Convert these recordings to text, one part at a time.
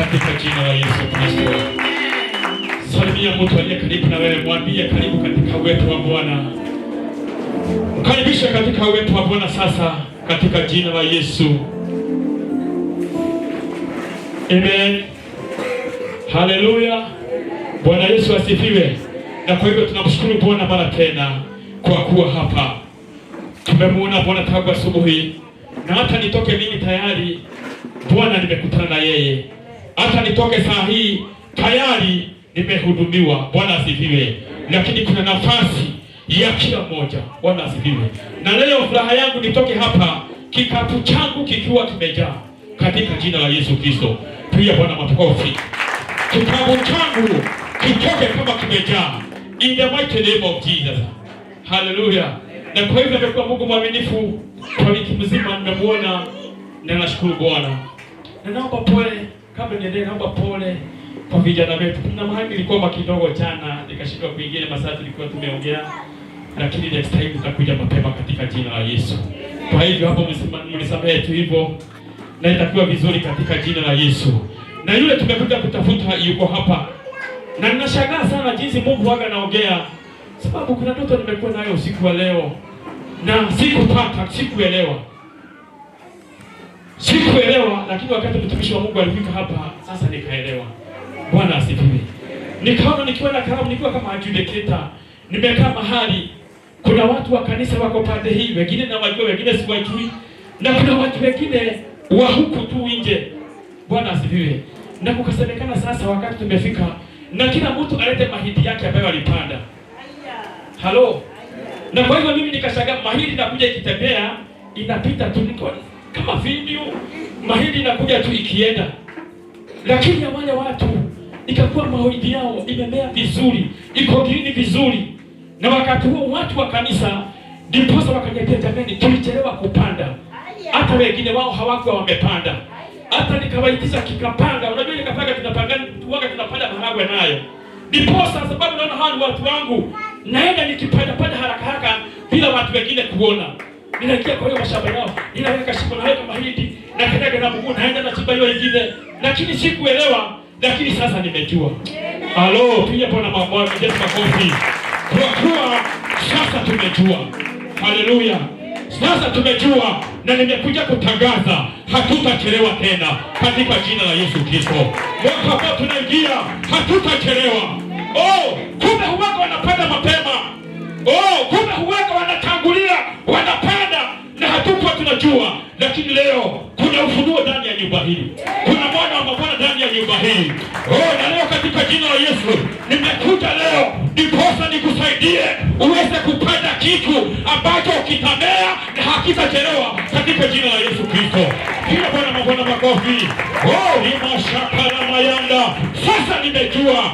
katika jina la Yesu Kristo. Salimia mtu aliye karibu na wewe, mwambie karibu katika uwepo wa Bwana. Mkaribisha katika uwepo wa Bwana sasa katika jina la Yesu. Amen. Haleluya. Bwana Yesu asifiwe. Na kwa hivyo tunamshukuru Bwana mara tena kwa kuwa hapa. Tumemuona Bwana tangu asubuhi, na hata nitoke mimi tayari Bwana nimekutana na yeye. Hata nitoke saa hii tayari nimehudumiwa. Bwana asifiwe. Lakini kuna nafasi ya kila mmoja. Bwana asifiwe. Na leo furaha yangu nitoke hapa kikapu changu kikiwa kimejaa katika jina la Yesu Kristo. Pia Bwana makofi. Kikapu changu kitoke kama kimejaa in the mighty name of Jesus. Hallelujah. Na kwa hivyo nimekuwa Mungu mwaminifu kwa wiki mzima, nimemuona na nashukuru Bwana. Na naomba pole kabla niendelee, naomba pole kwa vijana wetu. Kuna mahali nilikuwa kidogo jana nikashindwa kuingia masaa tulikuwa tumeongea, lakini next time tutakuja mapema katika jina la Yesu. Kwa hivyo hapo mnisamehe tu hivyo, na itakuwa vizuri katika jina la Yesu. Na yule tumekuja kutafuta yuko hapa. Na ninashangaa sana jinsi Mungu waga anaongea, sababu kuna ndoto nimekuwa nayo usiku wa leo na sikuelewa, lakini wakati mtumishi wa Mungu alifika hapa sasa nikaelewa. Bwana asifiwe. Nikaona nikiwa na kalamu, nikiwa kama adjudicator, nimekaa mahali kuna watu wa kanisa wako pande hii, wengine na wajua, wengine siwajui, na kuna watu wengine wa huku tu nje. Bwana asifiwe. Na kukasemekana sasa wakati tumefika na kila mtu alete mahindi yake ambayo alipanda. Halo. Na kwa hivyo mimi nikashangaa, mahindi inakuja ikitembea, inapita tu kama video, mahindi inakuja tu ikienda. Lakini ya wale watu ikakuwa mahindi yao imemea vizuri, iko green vizuri. Na wakati huo watu wa kanisa ndiposa wakaniambia, jamani, tulichelewa kupanda. Hata wengine wao hawakuwa wamepanda. Hata nikawaitisha kikapanga. Unajua nikapanga tunapanda maharagwe nayo. Ndiposa sababu naona hawa ni watu wangu, naenda nikipanda haraka bila watu wengine kuona. Ninaingia kwa hiyo mashamba yao, ninaweka shimo, naweka mahindi, na kanyaga na mguu, naenda na chimba hiyo ingine. Lakini sikuelewa, lakini sasa nimejua. Halo, pia Bwana mabwana, Yesu makofi. Kwa kuwa sasa tumejua. Haleluya. Sasa tumejua, na nimekuja kutangaza hatutachelewa tena katika jina la Yesu Kristo. Mwaka ambao tunaingia hatutachelewa. Kumbe huwaga wanapanda mapema. Kumbe huwaga wanatangulia, wanapanda na hatukuwa tunajua. Lakini leo kuna ufunuo ndani ya nyumba hii. Kuna Bwana wa mabwana ndani ya nyumba hii. Na leo katika jina la Yesu nimekuja leo ndiposa nikusaidie uweze kupanda kitu ambacho kitamea na hakitachelewa katika jina la Yesu Kristo. Kila Bwana mabwana makofi. Ni mashaka na mayanda. Sasa nimejua.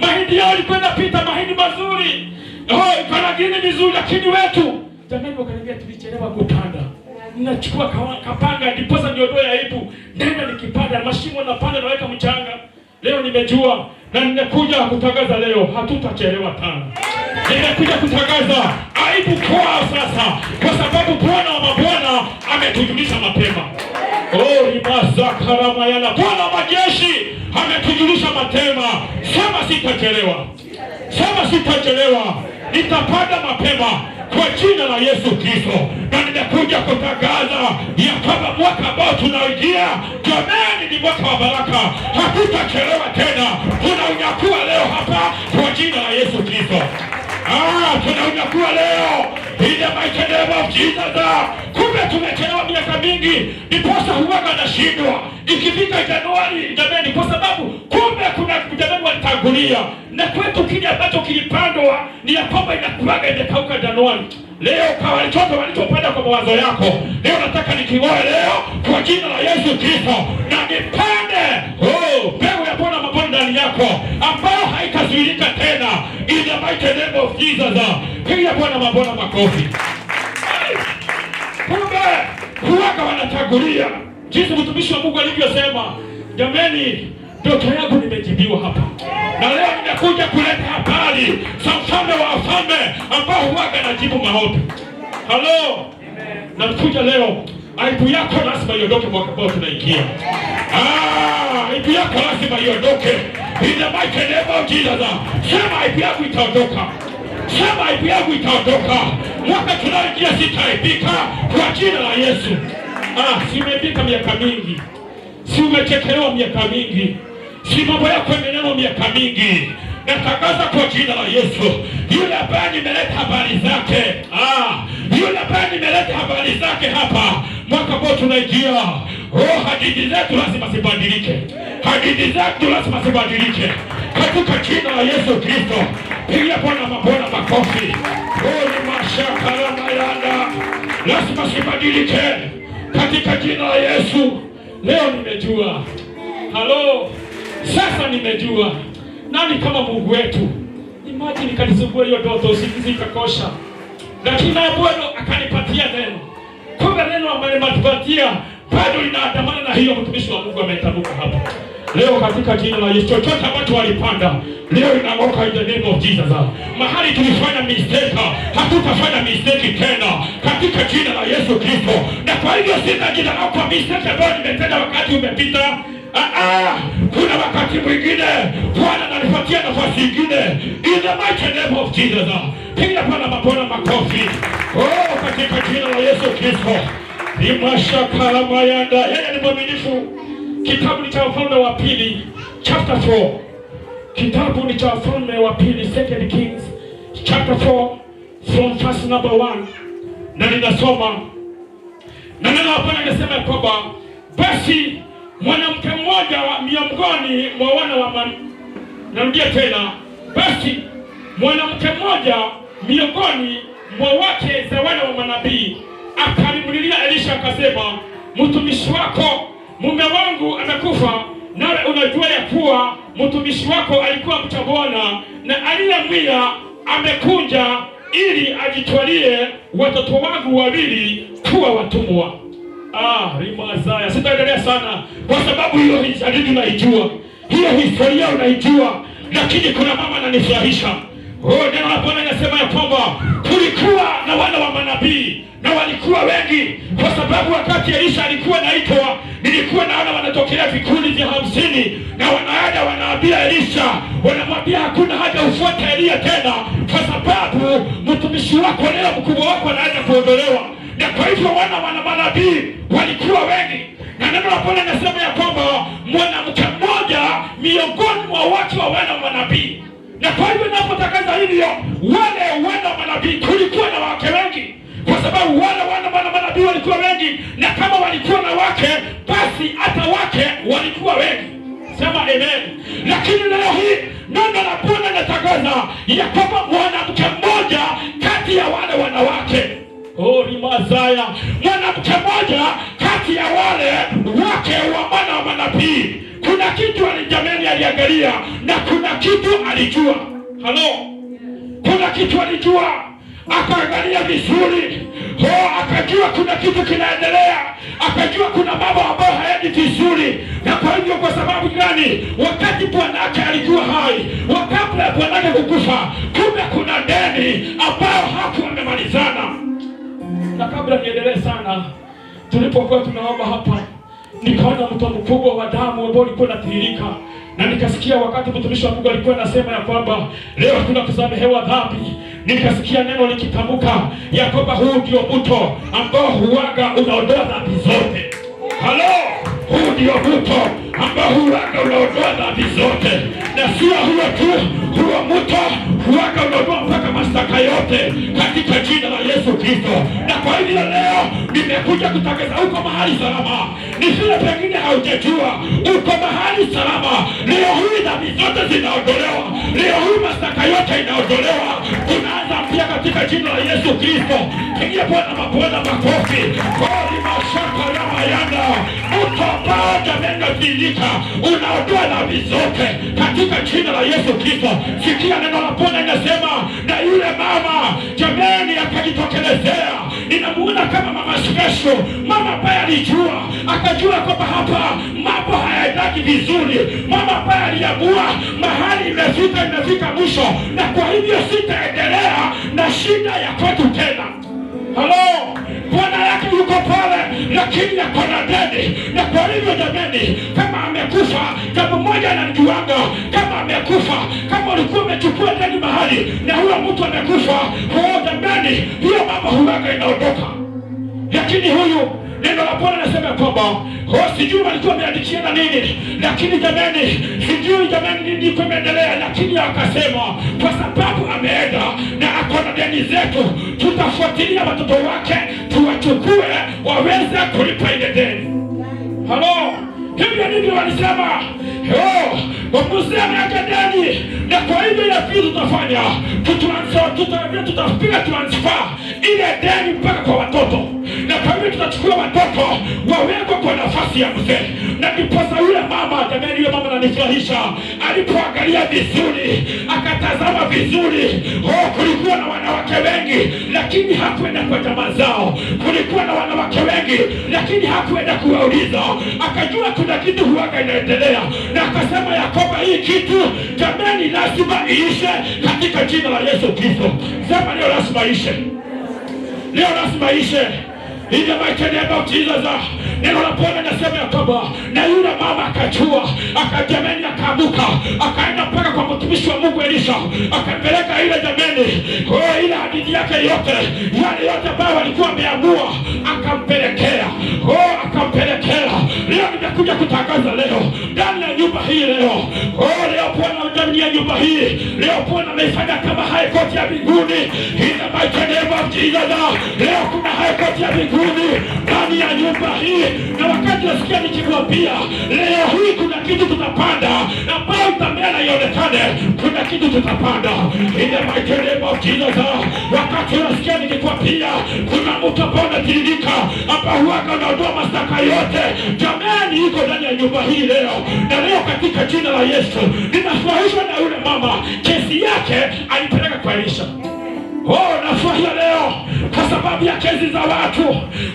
Mahindi yao ilikwenda pita, mahindi mazuri. Ikanagini vizuri, lakini wetu jamani wakaniambia tulichelewa kupanda. Ninachukua kapanga ndiposa niondoe aibu. Nenda nikipanda mashimo na panda naweka mchanga. Leo nimejua na nimekuja kutangaza leo hatutachelewa tena. Nimekuja kutangaza aibu kwao sasa, kwa sababu Bwana wa mabwana ametujulisha mapema. Ibazakara mayana, Bwana wa majeshi ametujulisha mapema. Sema sitachelewa. Sema sitachelewa. Nitapanda mapema kwa jina la Yesu Kristo. Na nimekuja kutangaza ya kwamba mwaka ambao tunaingia, jamani, ni mwaka wa baraka. Hatutachelewa tena. Tunaunyakua leo hapa kwa jina la Yesu Kristo. Tunaunyakua leo in the mighty name of Jesus. Kumbe tumechelewa miaka mingi, ndiposa huwaga na shindwa ikifika Januari, jamani, kwa sababu kumbe kuna jamani walitangulia. Na kwetu kile ambacho kilipandwa ni ya kwamba inakuwaga imekauka Januari. Leo kwa walichopanda kwa mawazo yako, leo nataka niking'oe leo kwa jina la Yesu Kristo, na nipande mbegu ya Bwana mabwana ndani yako ambayo haitazuilika tena in the mighty name of Jesus. Piga Bwana mabwana makofi. Kumbe huwaga wanatangulia. Jinsi mtumishi wa Mungu alivyosema, jamani, ndoto yangu nimejibiwa hapa. Na leo nimekuja kuleta habari za mfalme wa wafalme ambao huwaga anajibu maombi. Halo. Nakuja leo aibu yako lazima iondoke mwaka ambao tunaingia. yako lazima iondoke. In the mighty name of Jesus. Sema aibu yako itaondoka. Sema aibu yako itaondoka. Mwaka tunaoingia sitaibika kwa jina la Yesu. Si umeibika miaka mingi. Si umechekelewa miaka mingi. Si mambo yako yamenenwa miaka mingi. Natangaza kwa jina la Yesu, yule ambaye nimeleta habari zake, yule ambaye nimeleta habari zake hapa, mwaka ambao tunaingia, hadithi zetu lazima zibadilike. Hadithi zetu lazima zibadilike katika jina la Yesu Kristo. Pigia Bwana mabwana makofi. Ni mashaka la mayanda lazima zibadilike katika jina la Yesu. Leo nimejua. Halo, sasa nimejua nani kama Mungu wetu. Imagine kanisumbua hiyo ndoto usingizi ikakosha, lakini Bwana akanipatia neno. Kumbe neno amenipatia bado linaandamana na hiyo mtumishi wa Mungu ametamka hapa. Leo katika jina la Yesu, chochote ambacho walipanda leo inaanguka in the name of Jesus. Mahali tulifanya mistake, hatutafanya mistake tena katika jina la Yesu Kristo. Na kwa hivyo sina jina kwa mistake ambayo nimetenda wakati umepita. Kuna wakati mwingine Bwana ananipatia nafasi nyingine in the mighty name of Jesus. Piga Bwana mabwana makofi. Katika jina la Yesu Kristo. Nimashakala mayanda. Yeye ni mwaminifu. Kitabu ni cha Wafalme wa Pili chapter 4. Kitabu ni cha Wafalme wa Pili 2 Kings chapter 4 from verse number 1. Na ninasoma. Na neno la Bwana linasema kwamba basi mwanamke mmoja miongoni mwa wana wa narudia tena, basi mwanamke mmoja miongoni mwa wake za wana wa manabii akamlilia Elisha akasema, mtumishi wako mume wangu amekufa, nawe unajua ya kuwa mtumishi wako alikuwa mcha Bwana, na aliyemwia amekunja ili ajitwalie watoto wangu wawili kuwa watumwa. Rimazaya. Sitaendelea sana kwa sababu hiyo hadithi unaijua, hiyo historia unaijua, lakini kuna mama ananifurahisha. Neno la Bwana linasema ya kwamba kulikuwa na wana wa manabii na walikuwa wengi, kwa sababu wakati Elisha alikuwa naitwa, nilikuwa naona wanatokea vikundi vya 50 na wanaenda wanaambia Elisha, wanamwambia hakuna haja ufuate Elia tena, kwa sababu mtumishi wako leo mkubwa wako anaenda kuondolewa. Na kwa hivyo wana manabii walikuwa wengi, na neno la Bwana linasema ya kwamba mwanamke mmoja miongoni mwa watu wa wana manabii. Na kwa hivyo napotangaza hivyo, wale wana manabii kulikuwa na wake wengi, kwa sababu wale wana manabii walikuwa wengi, na kama walikuwa na wake, basi hata wake walikuwa wengi. Sema amen. Lakini leo hii neno la Bwana linatangaza ya kwamba mwanamke mmoja kati ya wale wanawake, Rimazaya, mwanamke mmoja kati ya wale wake wa wana wa manabii, kuna kitu alijameni aliangalia na kuna kitu alijua. Halo, kuna kitu alijua, akaangalia vizuri, akajua kuna kitu kinaendelea, akajua kuna mambo ambayo hayaendi vizuri. Na kwa hivyo, kwa sababu gani? Wakati bwanake alikuwa hai, wakati bwanake kukufa, kumbe kuna deni ambayo hakuwa amemalizana. Na kabla niendelee sana, tulipokuwa tunaomba hapa, nikaona mto mkubwa wa damu ambao ulikuwa unatiririka, na nikasikia wakati mtumishi wa Mungu alikuwa anasema ya kwamba leo tunakusamehewa dhambi, nikasikia neno likitamka ya kwamba huu ndio mto ambao huaga unaondoa dhambi zote. Halo, huu ndio mto ambao huaga unaondoa dhambi zote. Na sio huo tu, huo mto huaga unaondoa mpaka mashtaka yote katika jina la Yesu Kristo. Na kwa hivyo leo nimekuja kutangaza uko mahali salama. Ni vile pengine haujajua uko mahali salama. Leo hii dhambi zote zinaondolewa. Leo hii mashtaka yote inaondolewa. Tunaanza mpya katika jina la Yesu Kristo. Pigia Bwana mabwana makofi. Kwa mashaka ya mayanda, mto ambao jameni unaondoa dhambi zote katika jina la Yesu Kristo. Sikia neno la Bwana linasema, na yule mama jameni akajitokelezea. Ninamuona kama mama special, mama ambaye alijua, akajua kwamba hapa mambo hayaendaki vizuri, mama ambaye aliamua mahali imefika mwisho, na kwa hivyo sitaendelea na shida ya kwetu tena. Halo, Bwana yake yuko pale, lakini yako na deni. Na kwa hivyo jameni, kama amekufa, jambo unanijuanga kama amekufa, kama ulikuwa umechukua deni mahali na huyo mtu amekufa, jamani, hiyo mama huwaga inaondoka. Lakini huyu neno la Bwana nasema kwamba sijui walikuwa wameandikiana nini, lakini jamani, sijui jamani nini kumeendelea, lakini akasema kwa sababu ameenda na akona deni zetu, tutafuatilia watoto wake tuwachukue waweze kulipa ile deni. Halo, hivyo ndivyo walisema. Mzee ameacha deni, na kwa hivyo ile kitu tutafanya, tutapiga transfer ile deni mpaka kwa watoto, na kwa hivyo tutachukua watoto wawekwe kwa nafasi ya mzee. Na ndiposa yule mama, jamani, yule mama ananifurahisha, alipoangalia vizuri, akatazama vizuri, kulikuwa na wanawake wengi, lakini hakuenda kwa jamaa zao. Kulikuwa na wanawake wengi, lakini hakuenda kuwauliza. Akajua kuna kitu huwaga inaendelea, na akasema ya kwamba hii kitu jamani lazima iishe katika jina la Yesu Kristo. Sema leo lazima iishe. Leo lazima iishe. In the mighty name of Jesus. Neno la Bwana nasema ya kwamba na yule mama akajua, akajameni, akaamuka, akaenda mpaka kwa mtumishi wa Mungu Elisha, akapeleka ile jameni, ile hadithi yake yote, yale yote ambayo walikuwa wameamua, akampelekea. Akampelekea. Leo nimekuja kutangaza leo ndani ya nyumba hii leo. Leo Bwana ndani ya nyumba hii leo Bwana ameifanya kama high court ya mbinguni. In the mighty name of Jesus. Leo kuna high court ya mbinguni ndani ya nyumba hii, na wakati nasikia nikikwambia leo hii kuna kitu tutapanda ambayo itamea na ionekane, kuna kitu tutapanda. In the mighty name of Jesus. Wakati nasikia nikikwambia kuna mtu ambao anatiririka ambao huwaga unaondoa mashtaka yote, jamani, iko ndani ya nyumba hii leo. Na leo katika jina la Yesu ninafurahishwa na yule mama, kesi yake alipeleka kwa Elisha. Nafurahia leo kwa sababu ya kesi za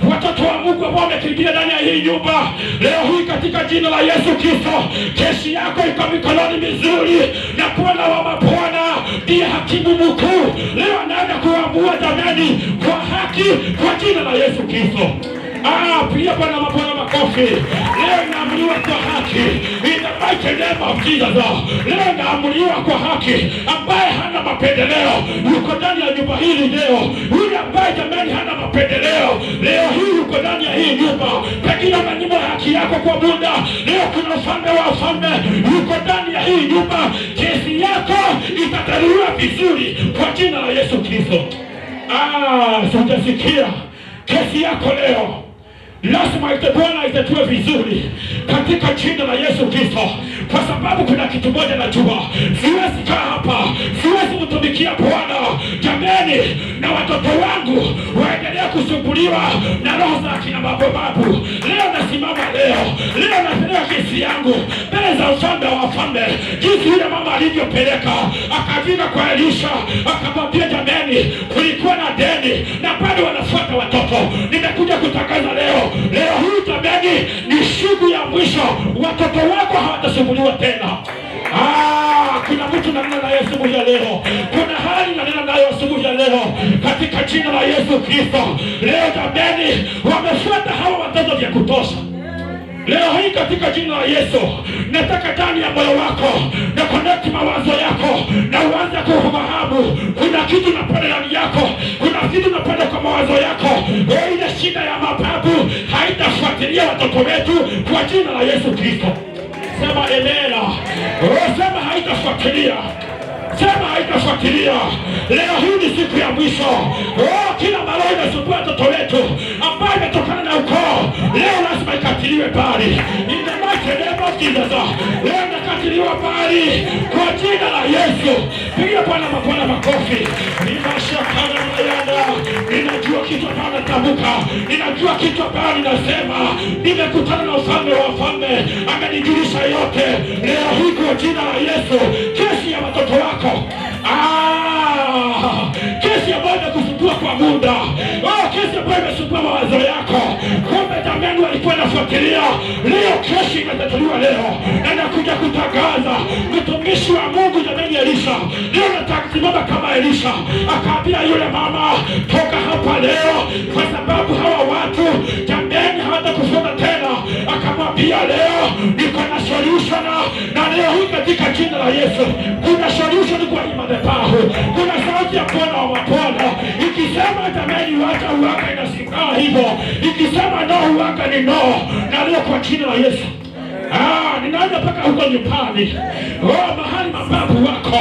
watoto wa Mungu ambao wamekimbia ndani ya hii nyumba. Leo hii katika jina la Yesu Kristo, kesi yako iko mikononi mizuri, na Bwana wa mabwana ndiye hakimu mkuu. Leo anaenda kuamua jamani kwa haki kwa jina la Yesu Kristo. Pia Bwana mabwana makofi. Leo inaamuliwa kwa haki. In the mighty name of Jesus. Leo inaamuliwa kwa haki, ambaye hana mapendeleo yuko ndani ya nyumba hili leo. Yule ambaye jamani hana mapendeleo leo hii yuko ndani ya hii nyumba. Pengine unanyima haki yako kwa muda, leo kuna ufalme wa ufalme yuko ndani ya hii nyumba. Kesi yako itatatuliwa vizuri kwa jina la Yesu Kristo. Sijasikia kesi yako leo lazima Bwana itatue vizuri katika jina la Yesu Kristo, kwa sababu kuna kitu moja najua, siwezi kaa hapa, siwezi kutumikia Bwana jamani na watoto wangu waendelea kusumbuliwa na roho za kina mababu. Leo nasimama, leo napeleka kesi yangu mbele za ufalme wa wafalme, jinsi yule mama alivyopeleka akafika kwa Elisha, akamwambia jamani, kulikuwa na deni na bado wanafuata watoto. Nimekuja kutangaza leo hii jamani ni siku ya mwisho, watoto wako hawatasumbuliwa tena. Kuna mtu nanena na Yesu asubuhi ya leo, kuna hali nanena nayo asubuhi ya leo katika jina la Yesu Kristo. Leo jamani wamefuata hawa watoto vya kutosha. Leo hii katika jina la Yesu nataka ndani ya moyo wako na connect mawazo yako na uanze kufahamu kuna kitu napenda ndani yako, kuna kitu napenda kwa mawazo yako. Ile shida ya mababu haitafuatilia watoto wetu kwa jina la Yesu Kristo. Sema elena. Sema haitafuatilia. Sema haitafuatilia. Leo hii ni siku ya mwisho. Kila mara inasumbua watoto wetu ambayo imetokana na ukoo, leo lazima ikatiliwe bali. In the mighty name of Jesus. Leo nakatiliwa bali kwa jina la Yesu. Piga Bwana mabwana makofi. Ninashakana mayanda. Ninajua kitu ambayo natambuka. Ninajua kitu ambayo ninasema. Nimekutana na ufalme wa wafalme, amenijulisha yote. Leo hii kwa jina la Yesu, kesi ya watoto wako, kesi ambayo imekusumbua kwa muda, kesi ambayo imesumbua mawazo yako, kumbe jamani walikuwa nafuatilia, leo kesi imetatuliwa leo. Na nakuja kutangaza mtumishi wa Mungu jamani Elisha, leo natasimama kama Elisha, akaambia yule mama, toka hapa leo, kwa sababu hawa watu jamani hawatakufuata tena. Akamwambia leo niko na solution, na leo hii katika jina la Yesu. Kuna solution kwa hii madhabahu. Kuna sauti ya Bwana wa mabwana ikisema jamani, wacha uwanga inasimama hivyo, ikisema no uwanga ni no. Na leo kwa jina la Yesu, ninaenda mpaka huko nyumbani, mahali mababu wako,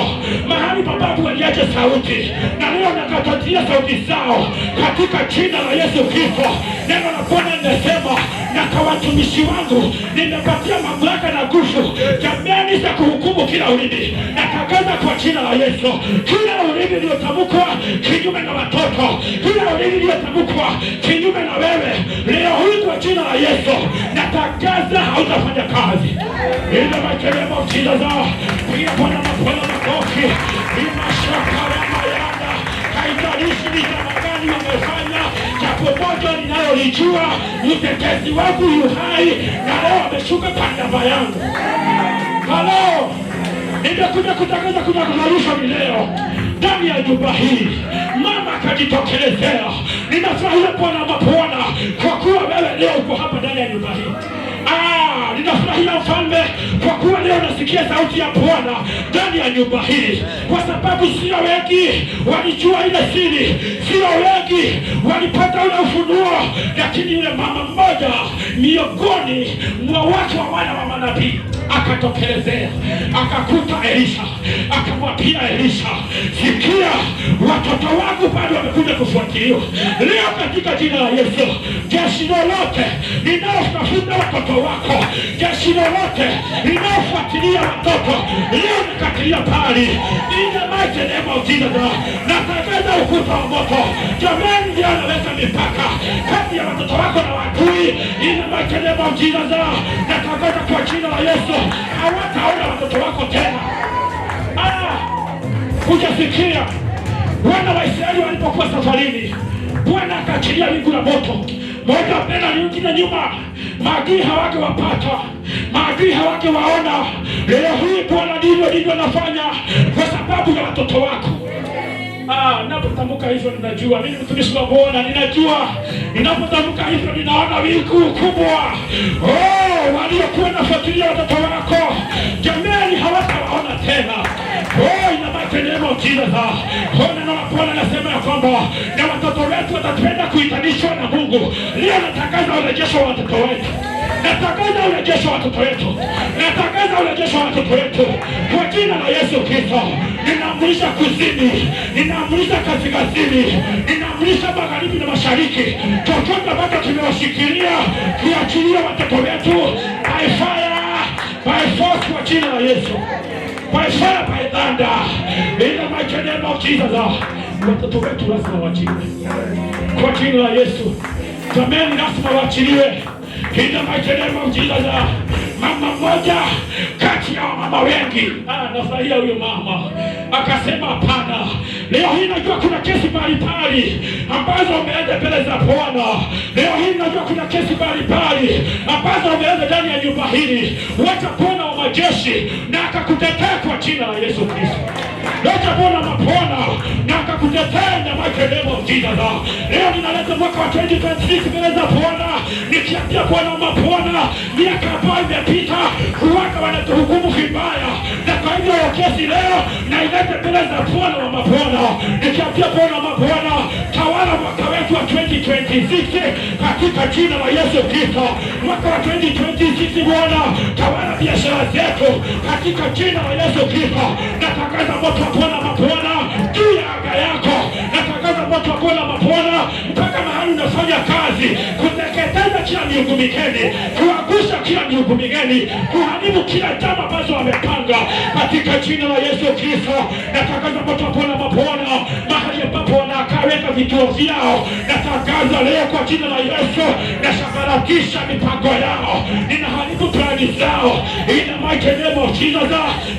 mahali mababu waliacha sauti, na leo nakatatia sauti zao katika jina la Yesu Kristo. Neno la Bwana linasema, na kwa watumishi wangu nimepatia mamlaka na nguvu jamani za kuhukumu kila ulimi. Natangaza kwa jina la Yesu, kila ulimi uliotamkwa kinyume na watoto, kila ulimi uliotamkwa kinyume na wewe, leo hii kwa jina la Yesu natangaza hautafanya kazi. Ile makelele mchina zao pia Bwana mapona makofi imashakara mayanda haitarishi ni kama gani wamefanya. Jambo moja ninayolijua, mtetezi wangu yu hai na leo ameshuka kwa namba yangu. Halo, nimekuja kutangaza kuna kuharisha leo ndani ya nyumba hii. Mama akajitokelezea. Ninafurahia Bwana mapona kwa kuwa wewe leo uko hapa ndani ya nyumba hii. Ninafurahia mfalme kwa kuwa leo nasikia sauti ya Bwana ndani ya nyumba hii, kwa sababu sio wengi walijua ile siri, sio wengi walipata ule ufunuo, lakini yule mama mmoja miongoni mwa watu wa wana wa manabii akatokelezea, akakuta Elisha, akamwambia Elisha, sikia, watoto wangu bado wamekuja kufuatiliwa. Leo katika jina la Yesu, jeshi lolote linaotafuta watoto wako, jeshi lolote linaofuatilia watoto, leo nikatilia pali ina maji neema ujinga na tangaza ukuta wa moto. Jamani, ndio anaweka mipaka kati ya watoto wako na wadui. Ina maji neema ujinga na tangaza kwa jina la Yesu, hawataona watoto wako tena. Hujasikia wana wa Israeli walipokuwa safarini, Bwana akaachilia wingu la moto, moja mbele na nyingine nyuma. Maadui hawangewapata, maadui hawangewaona. Leo hii Bwana ndivyo anafanya kwa sababu ya watoto wako. Ninapotamka hivyo ninajua, mimi mtumishi wa Bwana ninajua, ninapotamka hivyo ninaona wingu kubwa. Waliokuwa nafuatilia watoto wako, jamani, hawatawaona tena. Inabaki neema ujira za neno la Bwana nasema ya kwamba na watoto wetu watapenda kuitanishwa na Mungu. Leo natangaza urejesho wa watoto wetu, natangaza urejesho wa watoto wetu, natangaza urejesho wa watoto wetu kwa jina la Yesu Kristo. Ninaamrisha kusini, ninaamrisha kaskazini, ninaamrisha magharibi na mashariki, chochote ambacho tumewashikilia kiachilia watoto wetu by fire, by force kwa jina la Yesu. By fire, by thunder, in the mighty name of Jesus. Watoto wetu lazima waachiliwe kwa jina la Yesu. Jamani, lazima waachiliwe in the mighty name of Jesus. Mama mmoja kati ya mama wengi, nafurahia huyo mama akasema hapana. Leo hii najua kuna kesi mbalimbali ambazo umeenda mbele za Bwana. Leo hii najua kuna kesi mbalimbali ambazo umeenda ndani ya nyumba hili. Wacha Bwana wa majeshi na akakutetea kwa jina la Yesu Kristo. Wacha Bwana mapona na akakutetea na makelele mjina. Leo ninaleta mwaka wa 2026 mbele za Bwana, nikiambia Bwana mapona, miaka ambayo imepita kuwaka wanatuhukumu vibaya, na kwa hivyo kesi leo na ilete mbele za Bwana wa mapona, nikiambia Bwana mapona, tawala mwaka wetu wa 2026 katika jina la Yesu Kristo. Mwaka wa 2026 Bwana, tawala biashara zetu katika jina la Yesu Kristo. Natangaza moto wa Bwana mapona juu ya anga yako, natangaza moto wa Bwana mapona mpaka mahali unafanya kazi, kuteketeza kila miungu migeni, kuangusha kila miungu migeni, kuharibu kila jambo ambazo wamepanga katika jina la Yesu Kristo. Natangaza moto wa Bwana mapona mahali ambapo wanakaweka vituo vyao, natangaza leo kwa jina la Yesu, na sambaratisha mipango yao, ninaharibu plani zao ina mighty name of Jesus.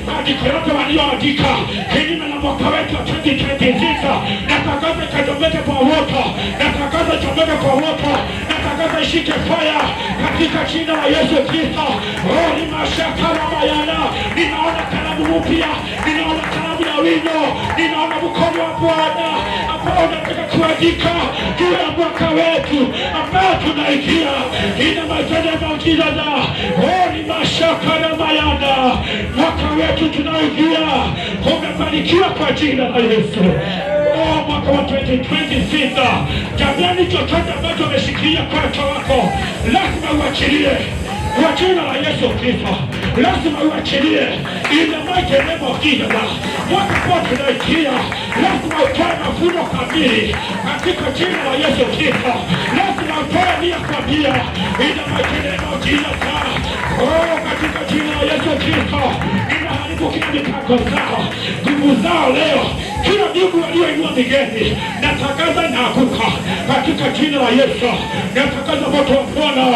Maandiko yote walioandika kinyume na mwaka wetu wa 2026 natangaza ikachomeke kwa moto, natangaza ichomeke kwa moto, natangaza ishike fire katika jina la Yesu Kristo. Ni mashakara mayana, ninaona kalamu mpya, ninaona kalamu ya wino, ninaona mkono wa Bwana ambao unataka kuandika juu ya mwaka wetu ambao tunaingia. Ina majina ya maujiza. Ni mashakara mayana, Mwaka wetu tunaoingia umebarikiwa kwa jina la Yesu. Mwaka wa 2026, jamani, chochote ambacho umeshikilia kwa watu wako lazima uachilie kwa jina la Yesu Kristo. Lazima uachilie in the mighty name of Jesus. Mwaka kwa tunaingia lazima utoe mafuno kamili katika jina la Yesu Kristo. Lazima utoe nia kamili in the mighty name of Jesus. Katika jina la Yesu Kristo, inaharibu kila mipango zao, nguvu zao leo. Kila miungu walioinua migeni natangaza inaanguka katika jina la Yesu. Natangaza moto wa Bwana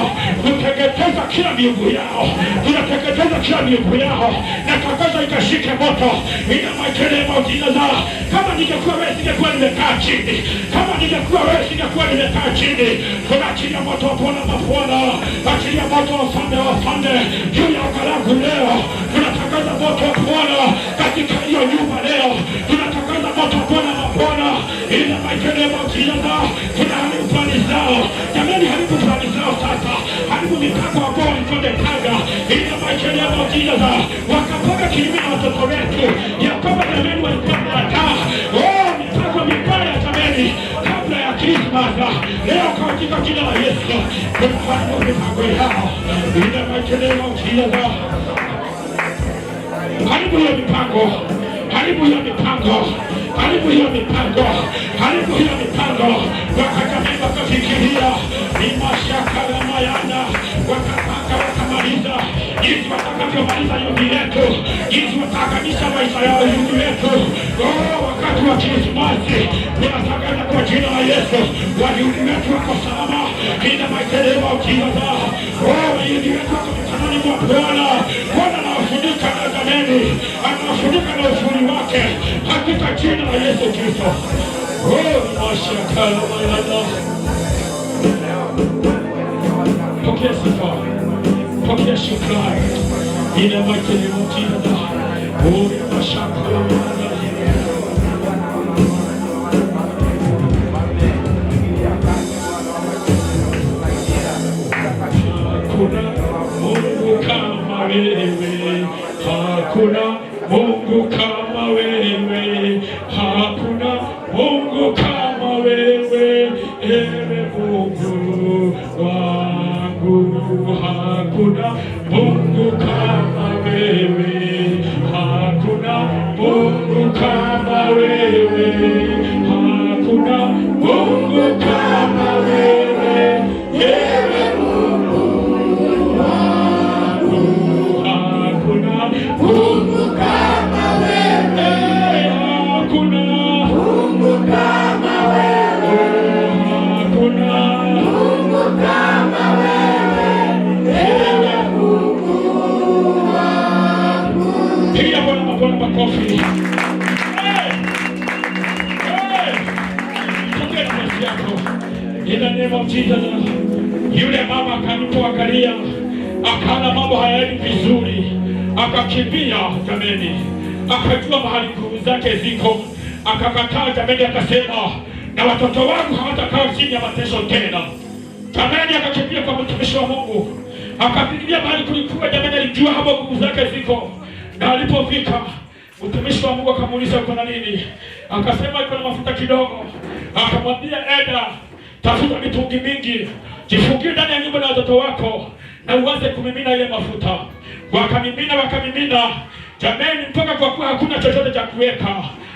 kuteketeza kila miungu yao. Tunateketeza kila miungu yao. Natangaza ikashike moto ina makelele jina za. Kama ningekuwa wewe singekuwa nimekaa chini. Kama ningekuwa wewe singekuwa nimekaa chini. Tunaachilia moto wa Bwana na Bwana. Achilia moto wa Mfalme juu ya ukalagu leo. Tunatangaza moto wa Bwana katika hiyo nyumba leo. Tunatangaza moto wa Bwana na Bwana ina makelele jina za. Tunaharibu plani zao. Jamani, haribu plani zao sasa. Haribu mipango ambao walipanga ina makelele jina za. Wakapanga kinyume na watoto wetu. Ya kwamba jamani walikuwa mnataa. Mipango mibaya jamani kabla ya Christmas. Leo katika jina la Yesu tunaharibu mipango yao. Ina makelele jina za. Haribu hiyo mipango. Haribu hiyo mipango. Haribu hiyo mipango. Haribu hiyo mipango. Wakajamii wakafikiria ni mashaka ya mayana. Wakapanga wakamaliza jinsi watakavyomaliza yudi yetu, jinsi watakamisha maisha yao yudi yetu. Wakati wa Krismasi tunatangaza kwa jina la Yesu wayudi wetu wako salama ina makelele ukiaza. Wayudi wetu wako mikononi mwa Bwana. Bwana anawafunika na zameni, anawafunika na uzuri wake katika jina la Yesu Kristo. Mashaka ya mayana. Pokea sifa, pokea shukrani ina makelele ukiaza. Mashaka ya mayana. Hakuna Mungu kama wewe, hakuna Mungu kama wewe, ewe Mungu wangu. Hakuna Mungu kama wewe, hakuna Mungu kama wewe, hakuna Mungu kama wewe, ewe Mungu wangu. Hakuna Mungu kama wewe, hakuna Mungu kama wewe, hakuna Mungu kama wewe, ewe Mungu wangu. Piga Bwana makofi. Pokea nafasi yako in the name of Jesus. Yule mama akanipoangalia akaona mambo hayaendi vizuri, akakimbia jameni, akajua mahali nguvu zake ziko, akakataa jameni, akasema na watoto wangu hawatakaa chini ya mateso tena jameni. Akakimbia kwa mtumishi wa Mungu, akapigilia mahali kulikuwa jameni, alijua hapo nguvu zake ziko. Na alipofika mtumishi wa Mungu akamuuliza uko na nini, akasema iko na mafuta kidogo. Akamwambia Eda, tafuta mitungi mingi, jifungie ndani ya nyumba na watoto wako na uanze kumimina ile mafuta. Wakamimina jameni, mpaka kwa kuwa hakuna chochote cha kuweka.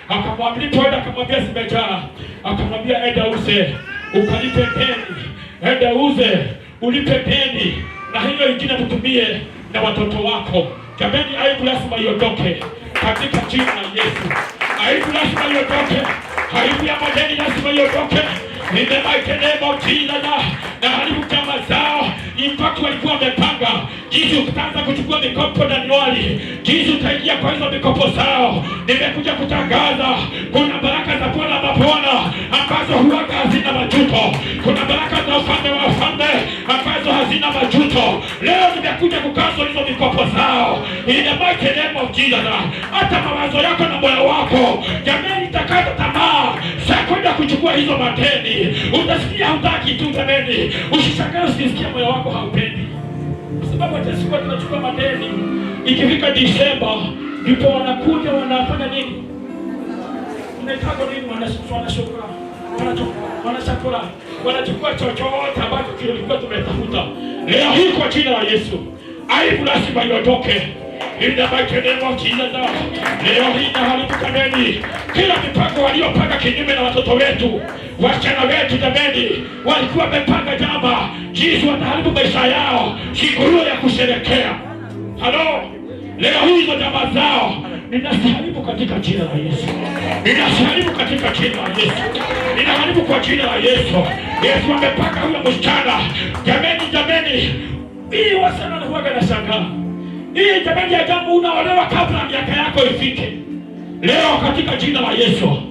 Akamwambia Eda, akamwambia zimejaa. Akamwambia Eda, uze ukalipe deni. Eda, uze ulipe deni, na hiyo ingine tutumie na watoto wako. Jameni, aibu lazima iondoke katika jina la Yesu. Aibu lazima iondoke. Aibu ya madeni lazima iondoke. In the mighty name of Jesus. Na haribu chama zao. Impaki walikuwa wamepanga jinsi utaanza kuchukua mikopo na Januari, jinsi utaingia kwa hizo mikopo zao. Nimekuja kutangaza kuna baraka za Bwana mabwana ambazo huwaga hazina majuto. Kuna baraka za ufalme wa ufalme ambazo hazina majuto. Leo nimekuja kukaza hizo mikopo zao in the mighty name of Jesus. Hata mawazo yako na moyo wako jamani, itakata tamaa sasa kwenda kuchukua hizo madeni. Utasikia hutaki tu jamani. Usishangae ukisikia moyo wako haupendi, kwa sababu hata siku tunachukua madeni Ikifika Disemba ndipo wanakuja wanafanya nini? Unaitaka nini? Wanachakula. Wanachukua chochote ambacho kilikuwa tumetafuta. Leo hii kwa jina la Yesu, aibu lazima iondoke. Inabaikenemo kizaza. Leo hii na haribu kameni. Kila mipango waliopanga kinyume na watoto wetu, wasichana wetu jameni, walikuwa wamepanga jama jinsi wataharibu maisha yao, siku ya kusherekea. Halo, leo hizo jamaa zao ninasiharibu katika jina la Yesu. Ninasiharibu katika jina la Yesu. Ninaharibu kwa jina la Yesu. Yesu amepaka huyo msichana. Jameni. Hii wasana huwaga na shangaa. Hii jameni ya jambo unaolewa kabla miaka yako ifike. Leo katika jina la Yesu.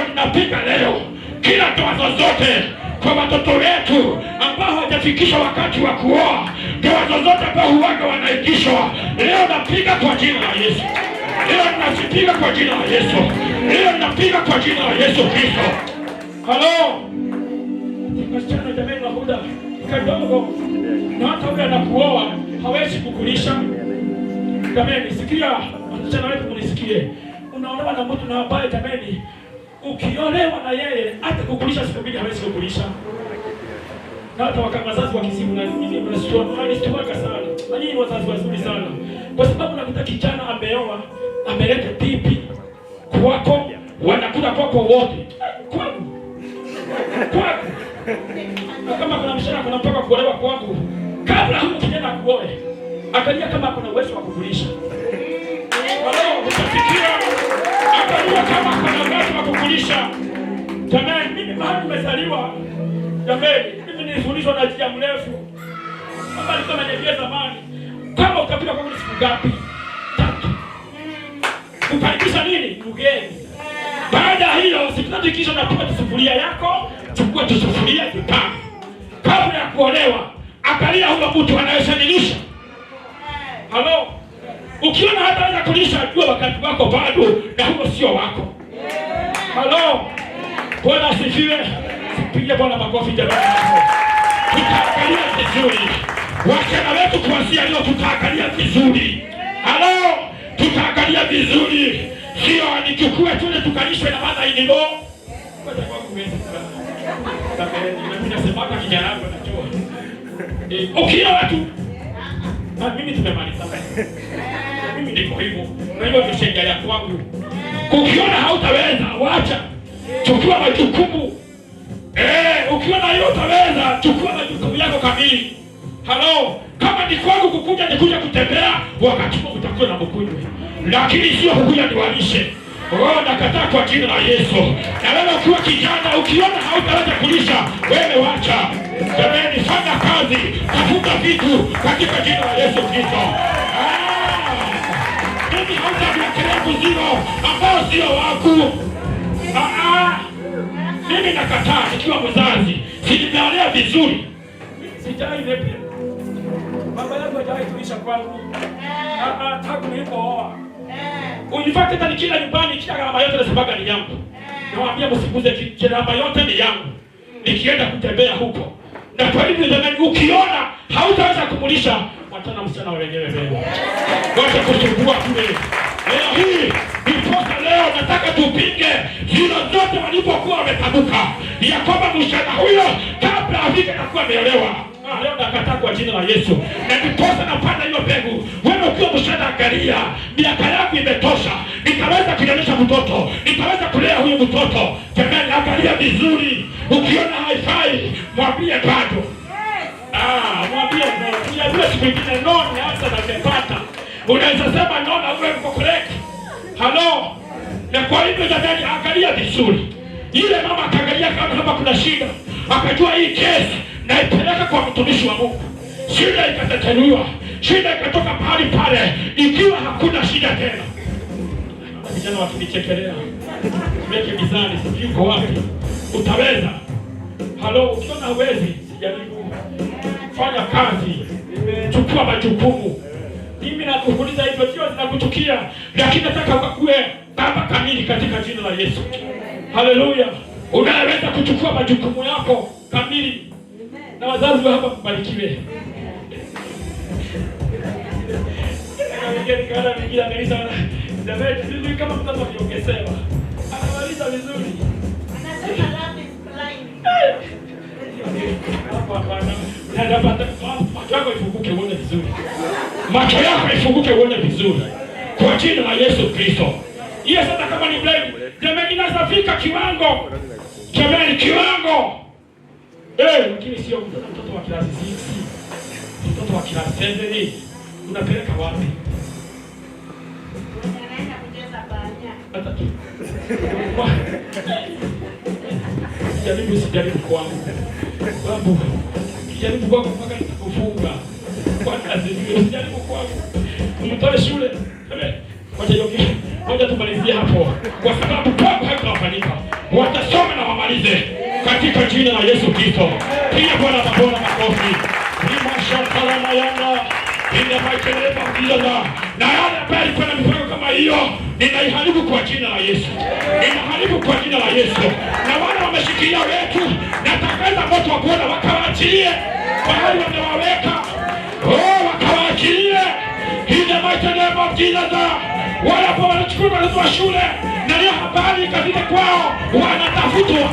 Ninapiga leo kila ndoa zozote kwa watoto wetu ambao hawajafikisha wakati wa kuoa. Ndoa zozote ambao huwaga wanaingishwa. Leo napiga kwa jina la Yesu. Leo ninapiga kwa jina la Yesu. Leo ninapiga kwa jina la Yesu Kristo. Halo. Msichana jameni wa muda kadogo na hata huyo anakuoa hawezi kukulisha. Jameni sikia, msichana wetu munisikie. Unaolewa na mtu na ambaye jameni ukiolewa na yeye hata kukulisha siku mbili hawezi kukulisha. Na hata wazazi wa Kisimu na mimi mnashtuka sana. Na nyinyi wazazi wazuri sana. Kwa sababu nakuta kijana ameoa, ameleta pipi kwako, wanakula kwako wote. Kwako. Kama kuna mshana kuna mpaka kuolewa kwangu, kabla huyo kijana kuoe, angalia kama kuna uwezo wa kukulisha. Wao utafikia angalia kama kuna uwezo wa kukulisha. Jamani, mimi mahali nimezaliwa. Jamani, mimi nilifundishwa na jia mrefu. Baba alikuwa ananiambia zamani, kama ukapika kwa siku ngapi? 3. Ukaribisha nini? Mgeni. Baada ya hiyo, siku 3 kisha unapika sufuria yako, chukua sufuria ipake. Kabla ya kuolewa, angalia huyo mtu anayeshanilisha. Halo. Ukiona hata anaweza kulisha, jua wakati wako bado na huo sio wako. Halo. Bwana asifiwe. Pigia Bwana makofi jamani. Tutaangalia vizuri. Wasichana wetu kuanzia leo tutaangalia vizuri. Halo. Tutaangalia vizuri. Sio nichukue tule tukalishwe na mada inilo. Kwa sababu wewe mimi nasema kama kijana wangu anajua. Ukiona watu mimi tumemaliza. Mimi niko hivyo. Na hiyo ndio sheria ya kwangu. Ukiona hautaweza, wacha. Chukua majukumu. Ukiona hiyo utaweza, chukua majukumu yako kamili. Halo, kama ni kwangu kukuja nikuja kutembea, wakati huo utakuwa na mkunywe. Lakini sio kukuja niwalishe. Nakataa kwa jina la Yesu. Na wewe ukiwa kijana, ukiona hautaweza kulisha, wewe wacha. Jamani, fanya kazi, tafuta vitu katika jina la Yesu Kristo. Mimi hautaviakelea mzigo ambao sio wako. Mimi nakataa nikiwa mzazi. Si nimeolea vizuri. Sijai lepe. Baba yangu hajai kulisha kwangu. Tangu nilipooa. Unifate hata nikila nyumbani kila gharama yote nasabaga ni yangu. Nawaambia msikuze kila gharama yote ni yangu. Nikienda kutembea huko. Na kwa hivyo jamani, ukiona hautaweza kumulisha, watana msichana wenyewe wewe. Wacha kusumbua kule. Leo hii niposa leo nataka tupinge zile zote walipokuwa wametabuka. Ya kwamba msichana huyo kabla afike atakuwa ameolewa. Leo nakataa kwa jina la Yesu. Na niposa napanda hiyo mbegu. Wewe ukiwa msichana angalia, miaka yako imetosha. Nitaweza kunyonyesha mtoto. Nitaweza kulea huyo mtoto. Jamani, angalia vizuri. Ukiona haifai, mwambie bado. Mwambie no. Siku nyingine no ni hata na nimepata. Unaweza sema no na uwe mko correct. Halo. Na kwa hivyo jamani, angalia vizuri. Yule mama akaangalia kama kuna shida. Akajua hii kesi na ipeleka kwa mtumishi wa Mungu. Shida ikatatuliwa. Shida ikatoka mahali pale ikiwa hakuna shida tena. Vijana wakinichekelea. Weke mizani, sijui uko wapi. Utaweza. Halo, ukiona huwezi, sijaribu. Fanya kazi. Chukua majukumu. Mimi nakuuliza hivyo sio zinakuchukia, lakini nataka ukakue baba kamili katika jina la Yesu. Haleluya. Unaweza kuchukua majukumu yako kamili. Na wazazi wa hapa mbarikiwe. Nikaona mwingine amelisa David, sijui kama mtoto aliongezewa. Anamaliza vizuri. Anasema love is blind. Hapana. Unapata macho yako ifunguke uone vizuri. Macho yako ifunguke uone vizuri. Kwa jina la Yesu Kristo. Hiyo sasa kama ni blind, jamani inasafika kiwango. Jamani kiwango. Lakini sio mtoto wa klasi 6. Mtoto wa klasi 7 unapeleka wapi? Anaenda kucheza banya. Hata tu. Sijaribu kwangu. Babu, kijaribu kwangu mpaka nitakufunga. Bwana asifiwe. Sijaribu kwangu. Mtoe shule. Ngoja tumalizie hapo. Kwa sababu kwangu haitafanyika. Watasoma na wamalize katika jina la Yesu Kristo. Pia Bwana mabona makofi. Nimashakala na yana. Ninamaiteleza mkizaza. Na yale ambaye alikuwa na mipango kama hiyo, ninaiharibu kwa jina la Yesu. Ninaharibu kwa jina la Yesu. Na wale wameshikilia wetu, natangaza moto wa kuona wakawaachilie. Mahali wamewaweka. Wakawaachilie. Ninamaiteleza mkizaza. Wale ambao wanachukua watoto wa shule na leo habari katika kwao wanatafutwa.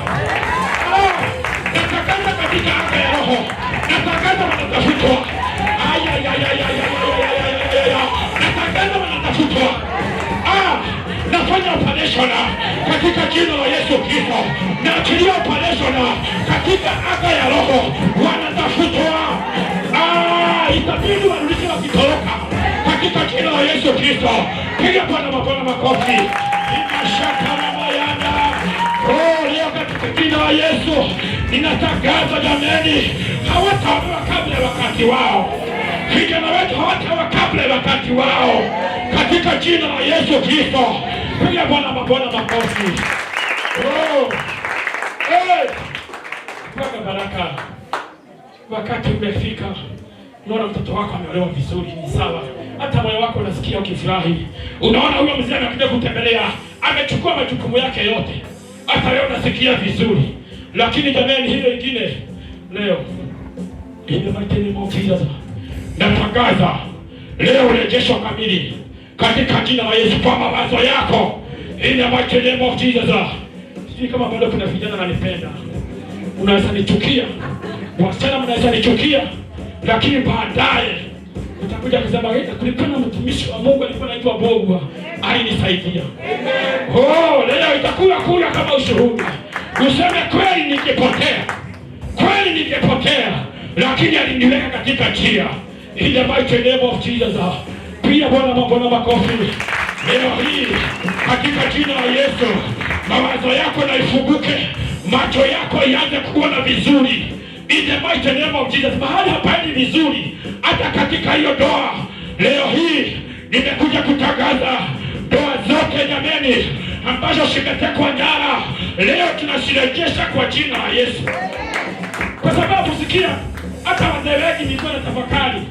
Natangaza katika anga ya roho. Natangaza wanatafutwa. Natangaza wanatafutwa. Nafanya operation katika jina la Yesu Kristo. Naachilia operation katika anga ya roho. Wanatafutwa. Itabidi warudishe wakitoroka katika jina la Yesu Kristo. Piga Bwana mabwana makofi. Nimashaka na mayanda. Leo katika jina la Yesu ninatangaza jameni, hawataolewa kabla ya wakati wao. Vijana wetu hawataolewa kabla ya wakati wao katika jina la Yesu Kristo. Piga Bwana mabwana makofi. Kwa baraka. Wakati umefika. Unaona mtoto wako ameolewa vizuri, ni sawa. Hata moyo wako unasikia ukifurahi. Unaona huyo mzee anakuja kutembelea, amechukua majukumu yake yote. Hata leo unasikia vizuri. Lakini jamani hiyo ingine leo imemateni maukiza. Natangaza leo urejesho kamili katika jina la Yesu kwa mawazo yako. Imemateni maukiza. Sisi kama bado kuna vijana wananipenda. Unaweza nichukia. Wasichana mnaweza nichukia. Lakini baadaye utakuja kusema kulikuwa na mtumishi wa Mungu alikuwa anaitwa Bogwa, alinisaidia. Leo itakuwa kula kama ushuhuda. Useme kweli ningepotea, lakini aliniweka katika njia. In the mighty name of Jesus. Pia Bwana mabwana makofi. Leo hii katika jina la Yesu, mawazo yako na ifunguke, macho yako ianze kuona vizuri. In the mighty name of Jesus. Mahali hapaendi vizuri hata katika hiyo ndoa. Leo hii nimekuja kutangaza ndoa zote jameni ambazo zimetekwa nyara, leo tunasirejesha kwa jina la Yesu. Kwa sababu sikia, hata wazee wengi nilikuwa na tafakari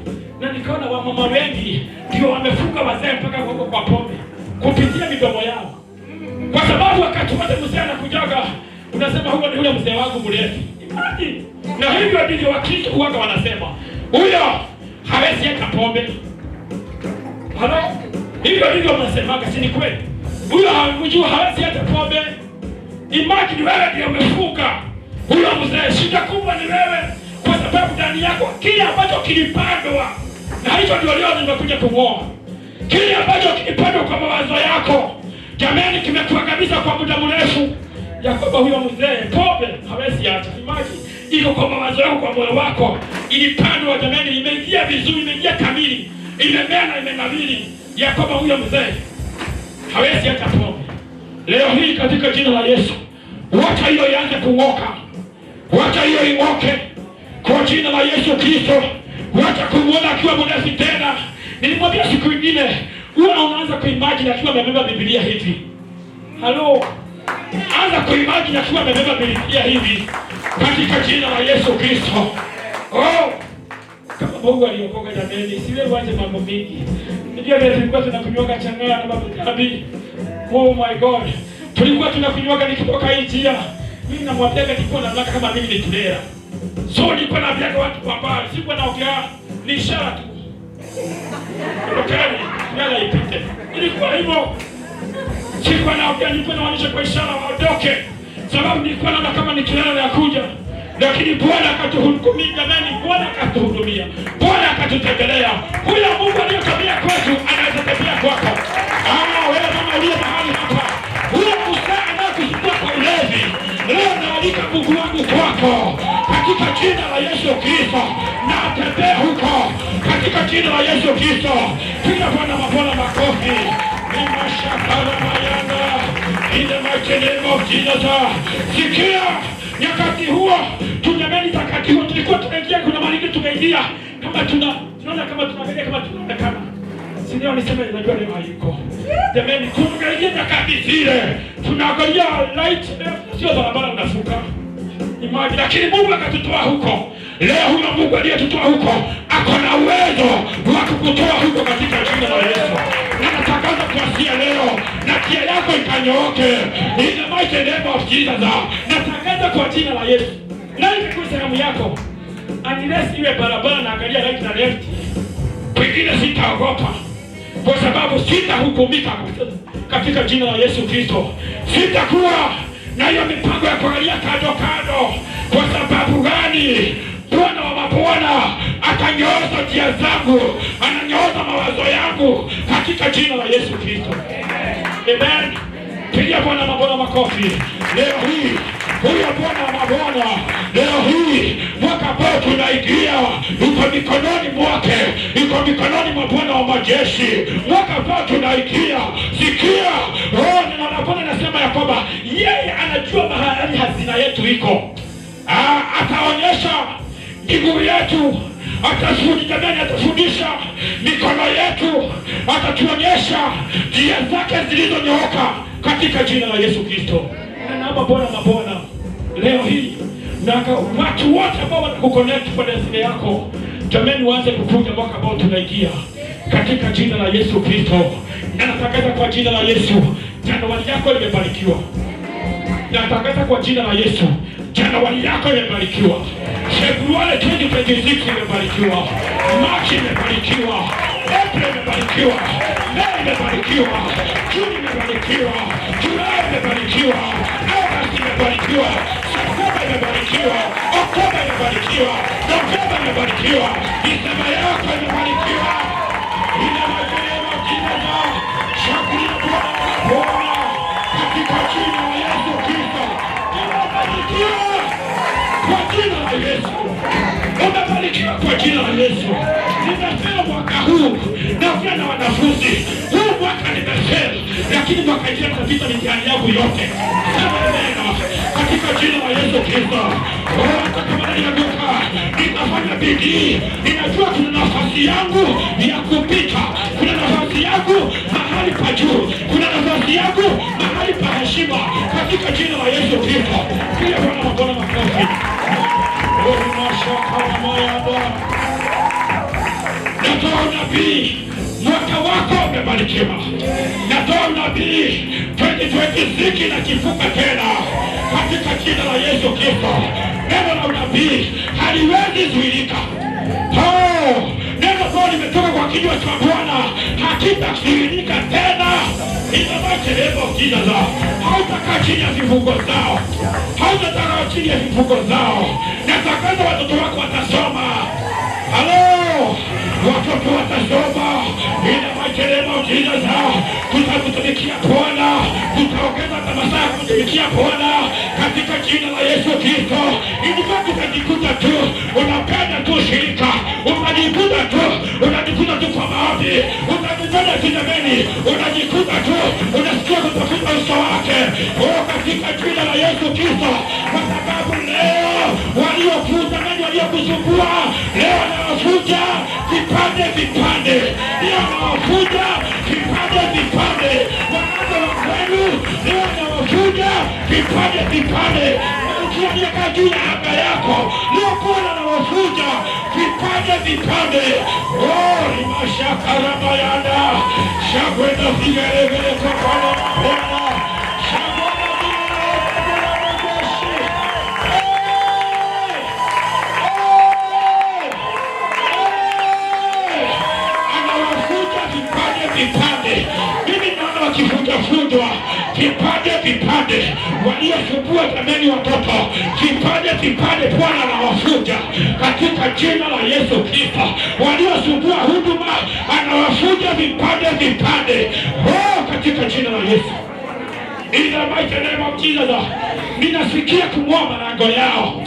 na nikaona wamama wengi ndio wamefunga wazee mpaka huko kwa pombe kupitia midomo yao. Kwa sababu wakati wote mzee anakujaga unasema huyo ni yule mzee wangu mrefu. Na hivyo ndivyo Wakristo huwaga wanasema, huyo hawezi eka pombe. Halo? Hivyo ndivyo wanasemaga, si ni kweli? Huyo hawezi eka pombe. Imagine wewe ndio umefunga huyo mzee, shida kubwa ni wewe, kwa sababu ndani yako kile ambacho kilipandwa, na hicho ndio leo nimekuja kung'oa. Kile ambacho kilipandwa kwa mawazo yako, jamani, kimekuwa kabisa kwa muda mrefu, ya kwamba huyo mzee pombe hawezi acha. Imagine iko kwa mawazo yako, kwa moyo wako, ilipandwa jamani, imeingia vizuri, imeingia kamili, imemea na imenawiri, ya kwamba huyo mzee hawezi acha pombe. Leo hii katika jina la Yesu, wacha hiyo ianze kung'oka. Wacha hiyo ing'oke kwa jina la Yesu Kristo. Wacha kumuona akiwa mrefu tena. Nilimwambia siku nyingine, unaanza kuimagine akiwa amebeba Biblia hivi. Halo. Anza kuimagine akiwa amebeba Biblia hivi katika jina la Yesu Kristo. Kama Mungu aliokoka jamani, siwe waje mambo mingi. Ndio vile tulikuwa tunakunywa changanya na babu Tabi. Oh my God. Tulikuwa tunakunywa nikitoka hii njia. Mimi namwambia nilikuwa nataka kama mimi ni tulera. So nilikuwa naambia watu kwa mbali, sikuwa naongea, ni ishara tu. Okay. yala ipite. Ilikuwa hivyo. Sikuwa naongea, nilikuwa naonyesha kwa ishara waondoke, sababu nilikuwa naona kama ni kilele ya kuja, lakini Bwana akatuhudumia. Jamani, Bwana akatuhudumia, Bwana akatutembelea. Huyo Mungu aliyotembea kwetu anaweza tembea kwako. Wewe mama uliye mahali hapa, huyo Musa anakusumbua kwa ulevi, leo naalika Mungu wangu kwako katika jina la Yesu Kristo, na atembee huko katika jina la Yesu Kristo. Piga Bwana mabwana makofi. In the mighty name of Jesus. Sikia, nyakati huo tunameni takati huo tulikuwa tunaingia, kuna mahali tumeingia kama tunaona kama tunaangalia kama tunaonekana. Si ndio niseme najua leo haiko. Jamani, tunaangalia nyakati zile. Tunaangalia light, sio barabara unafuka. Imagine, lakini Mungu akatutoa huko. Leo huyo Mungu aliyetutoa huko ako na uwezo wa kukutoa huko katika jina la Yesu. Ninatangaza kuanzia leo na njia yako ikanyooke. In the mighty name of Jesus. Natangaza kwa jina la Yesu. Na ikakuwa sehemu yako. Unless iwe barabara na angalia right na left. Pengine sitaogopa, kwa sababu sitahukumika katika jina la Yesu Kristo. Sitakuwa na hiyo mipango ya kuangalia kando kando. Kwa sababu gani? Bwana wa mabwana atanyoosha njia zangu, ananyoosha mawazo yangu katika jina la Yesu Kristo. Amen. Pigia Bwana mabwana makofi. Leo hii huyo Bwana wa mabwana, leo hii mwaka ambao tunaingia uko mikononi mwake, uko mikononi mwa Bwana wa majeshi. Mwaka ambao tunaingia, sikia, ninaona Bwana anasema ya kwamba yeye anajua mahali hazina yetu iko. Ataonyesha miguu yetu, atafundisha mikono yetu, atatuonyesha njia zake zilizonyooka katika jina la Yesu Kristo. Na naomba Bwana mabwana leo hii na watu wote ambao watakuconnect kwa destiny yako, jamani, waanze kukuja mwaka ambao tunaingia katika jina la Yesu Kristo. Na natangaza kwa jina la Yesu, Januari yako imebarikiwa. Natangaza kwa jina la Yesu, Januari yako imebarikiwa. Februari 2026 imebarikiwa. Machi imebarikiwa. April imebarikiwa. Mei imebarikiwa. Juni imebarikiwa. Julai imebarikiwa. Agosti imebarikiwa. Septemba imebarikiwa. Oktoba imebarikiwa. Novemba imebarikiwa. Disemba yako imebarikiwa. Ina majengo jina shakulia Bwana katika jina la Yesu Kristo. Imebarikiwa kwa jina la Yesu. Umebarikiwa kwa jina la Yesu. Nimefeli mwaka huu na na wanafunzi. Huu mwaka nimefeli, lakini mwaka jana kabisa mitihani yangu yote. Sema neno katika jina la Yesu Kristo. Hata kama ninaanguka, nitafanya bidii. Ninajua kuna nafasi yangu ya kupita. Kuna nafasi yangu mahali pa juu. Kuna nafasi yangu mahali pa heshima katika jina la Yesu Kristo. Pia Bwana mabwana makofi. Natoa unabii, mwaka wako umebarikiwa. Natoa unabii, 2026 na kifuka tena katika jina la Yesu Kristo. Neno la unabii haliwezi zuilika. Neno ambalo limetoka kwa kinywa cha Bwana hakitazuilika tena. Inamakelebo kila zao. Hautakaa chini ya vifungo zao. Hautakaa chini ya vifungo zao. Natangaza watoto wako watasoma. Halo! Watoto watasoma. Inamakelebo kila zao. Tutakutumikia Bwana. Tutaongeza tamasha ya kutumikia Bwana katika jina la Yesu Kristo. Ilikuwa utajikuta tu unapenda tu shirika. Unajikuta tu kwa maombi. Utajikuta tu jameni. Unajikuta tu unasikia kutafuta uso wake. Katika jina la Yesu Kristo. Kwa sababu leo waliofuta nani waliokusumbua, leo wanawafuta vipande vipande. Leo wanawafuta vipande vipande. Wanaanza wa kwenu leo wanawafuta vipande vipande. Ukiandika juu ya anga yako leo Bwana anawafuta vipande vipande. Rimashaka rabayanda shakwenda vigelegele kwa Bwana. wakivunjwa vipande, waliosumbua jameni watoto vipande, Bwana anawafunja katika jina la Yesu Kristo. Waliosumbua huduma anawafunja vipande, katika jina la Yesu. In the mighty name of Jesus. Ninasikia kung'oa malango yao.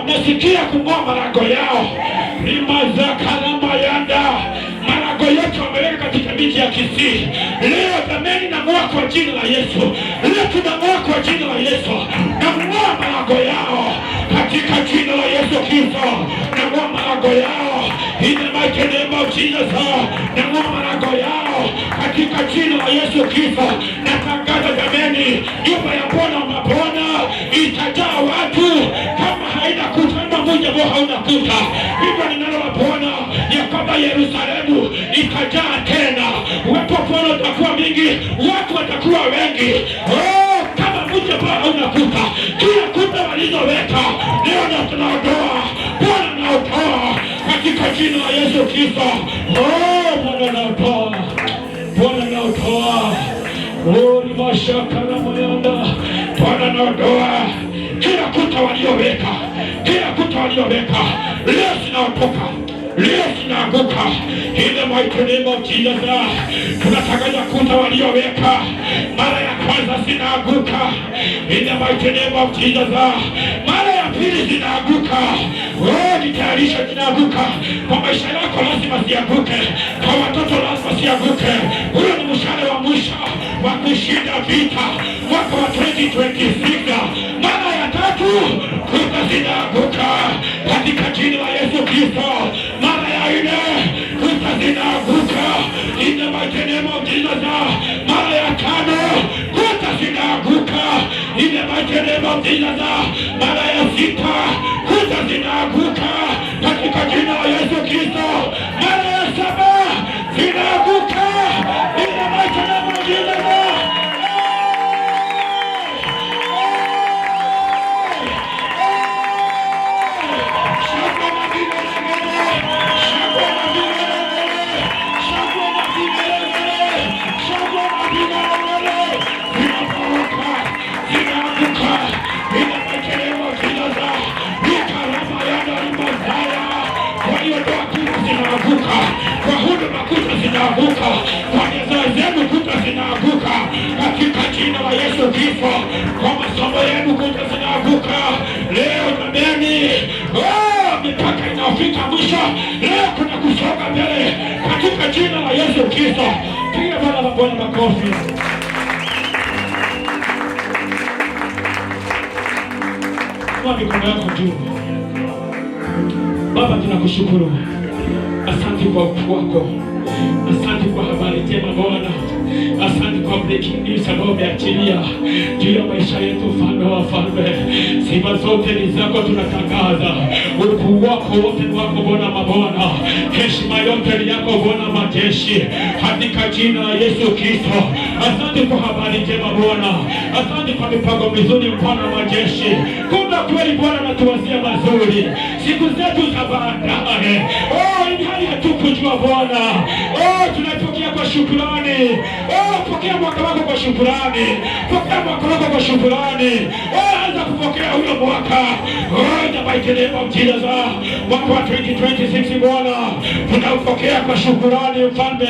Nasikia kung'oa malango yao. Rimazakalamayanda. Malango yote wameweka katika miji ya Kisii. Leo jameni nang'oa kwa jina la Yesu. Leo tunang'oa kwa jina la Yesu. Nang'oa malango yao katika jina la Yesu Kristo. Nang'oa malango yao. In the mighty name of Jesus. Nang'oa malango yao katika jina la Yesu Kristo. Natangaza jameni, nyumba ya Bwana mabwana itajaa watu kama haina kuta, kama mmoja ambao hauna kuta. Hivyo ni neno la Bwana ya kwamba Yerusalemu itajaa tena. Uwepo wa Bwana utakuwa mingi, watu watakuwa wengi. Kama mmoja ambao hauna kuta, kila kuta walizoweka leo na tunaondoa. Bwana anaotoa katika jina la Yesu Kristo. Bwana anaotoa. Bwana anaotoa. Ni mashaka na mayanda. Bwana anaondoa kila kuta walioweka, leo zinaondoka, leo zinaanguka. In the mighty name of Jesus. Tunatangaza kuta walioweka mara ya kwanza zinaanguka. In the mighty name of Jesus. Mara ya pili zinaanguka. Nitayarisha zinaanguka. Kwa maisha yako lazima zianguke, kwa watoto lazima zianguke. Huyo ni mshale wa mwisho wa kushinda vita mwaka wa 2026. Mara ya tatu kuta zinaanguka katika jina la Yesu Kristo. Mara ya nne kuta zinaanguka in the mighty name of Jesus. Mara ya tano kuta zinaanguka in the mighty name of Jesus. Mara ya sita kuta zinaanguka katika jina la Yesu Kristo. Mara ya saba zinaanguka in the mighty name of Jesus. Kwa huduma kuta zinaanguka, kwa njia zenu kuta zinaanguka katika jina la Yesu Kristo. Kwa masomo yenu kuta zinaanguka leo jameni. Mipaka inafika mwisho, leo kuna kusonga mbele katika jina la Yesu Kristo. Piga Bwana makofi. Kwa mikono yako juu. Baba, tunakushukuru. Asante kwa ukuu wako. Asante kwa habari njema Bwana. Asante kwa breaking news ambayo umeachilia juu ya maisha yetu, mfalme wa wafalme. Sifa zote ni zako, tunatangaza ukuu wako wote ni wako Bwana mabwana. Heshima yote ni yako Bwana majeshi, katika jina la Yesu Kristo. Asante kwa habari njema Bwana. Asante kwa mipango mizuri Bwana majeshi. Kumbe kweli Bwana natuwazia mazuri siku zetu za baadaye. Ni hali hatukujua Bwana. Tunapokea kwa shukrani. Pokea mwaka wako kwa shukrani. Pokea mwaka wako kwa shukrani. Anza kupokea huyo mwaka. In the mighty name of Jesus. Mwaka wa 2026 Bwana, tunaupokea kwa shukrani mfalme.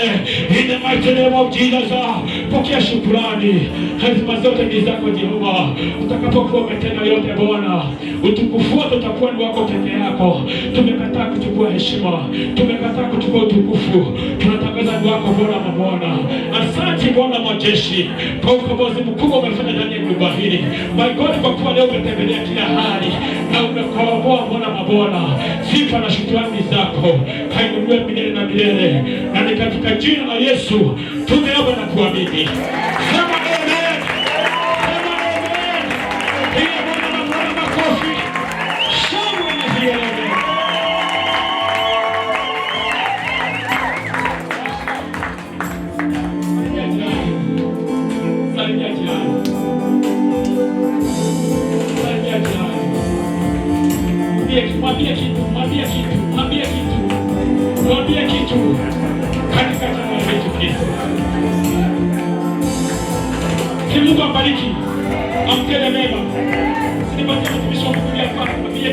In the mighty name of Jesus. Pokea shukrani. Hazima zote ni zako Jehova. Utakapokuwa umetenda yote Bwana, utukufu wote utakuwa ni wako peke yako. Tumekataa kuchukua heshima, tumekataa kuchukua utukufu. Tunatangaza ni wako Bwana mabwana. Asante Bwana majeshi kwa ukombozi mkubwa umefanya ndani ya nyumba hili. My God, kwa kuwa leo umetembelea kila hali na umekomboa Bwana mabwana. Sifa na shukrani zako kainuliwe milele na milele. Na ni katika jina la Yesu tumeomba na kuamini. Sema amen. Sema amen. Piga Bwana makofi. Shangwe na vigelegele. Mwambie kitu katika jina la Yesu Kristo. Mungu ambariki. Amkele mema. Sinipatie mtumishi wa Mungu ya kwako. Mapige